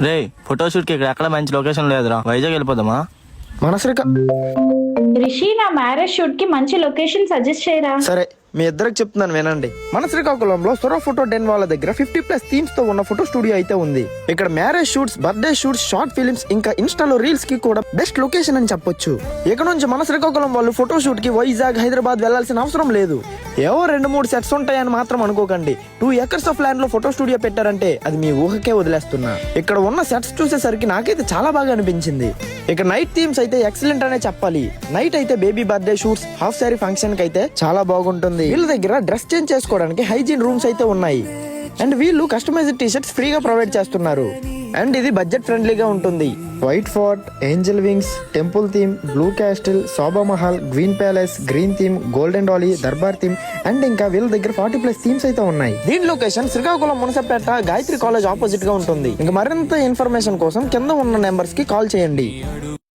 రే photoshoot కి ఇక్కడ ఎక్కడ మంచి లొకేషన్ లేదురా, వైజాగ్ వెళ్ళిపోదామా? మనసరిక రిషి, నా మ్యారేజ్ షూట్ కి మంచి లొకేషన్ సజెస్ట్ చేయరా? సరే, మీ ఇద్దరికి చెప్తున్నాను వినండి. మన శ్రీకాకుళంలో సుర ఫోటో డెన్ వాళ్ళ దగ్గర 50+ థీమ్స్ తో ఉన్న ఫోటో స్టూడియో అయితే ఉంది. ఇక్కడ marriage shoots, birthday shoots, short films, ఇంకా ఇన్స్టాలో రీల్స్ కి కూడా బెస్ట్ లొకేషన్ అని చెప్పొచ్చు. ఇక్కడ నుంచి మన శ్రీకాకుళం వాళ్ళు ఫోటో షూట్ కి వైజాగ్, హైదరాబాద్ వెళ్లాల్సిన అవసరం లేదు. ఏవో 2-3 సెట్స్ ఉంటాయని మాత్రం అనుకోకండి. 2 acres ఆఫ్ ల్యాండ్ లో ఫోటో స్టూడియో పెట్టారంటే అది మీ ఊహకే వదిలేస్తున్నా. ఇక్కడ ఉన్న సెట్స్ చూసేసరికి నాకైతే చాలా బాగా అనిపించింది. ఇక నైట్ థీమ్స్ అయితే ఎక్సలెంట్ అనే చెప్పాలి. నైట్ అయితే baby birthday shoots, half sari function కి అయితే చాలా బాగుంటుంది. వీళ్ళ దగ్గర డ్రెస్ చేంజ్ చేసుకోవడానికి హైజీన్ రూమ్స్ అయితే ఉన్నాయి. అండ్ వీళ్ళు కస్టమైజ్డ్ టీ షర్ట్స్ ఫ్రీగా ప్రొవైడ్ చేస్తున్నారు. అండ్ ఇది బడ్జెట్ ఫ్రెండ్లీగా ఉంటుంది. White fort, angel wings, temple theme, blue castle, Shobha Mahal, green palace, green theme, golden Doli, Darbar theme and ఇంకా వీళ్ళ దగ్గర 40+ థీమ్స్ అయితే ఉన్నాయి. దీని location Srikakulam Munasapeta Gayatri college opposite గా ఉంటుంది. ఇంకా మరింత ఇన్ఫర్మేషన్ కోసం కింద ఉన్న నెంబర్స్ కి కాల్ చేయండి.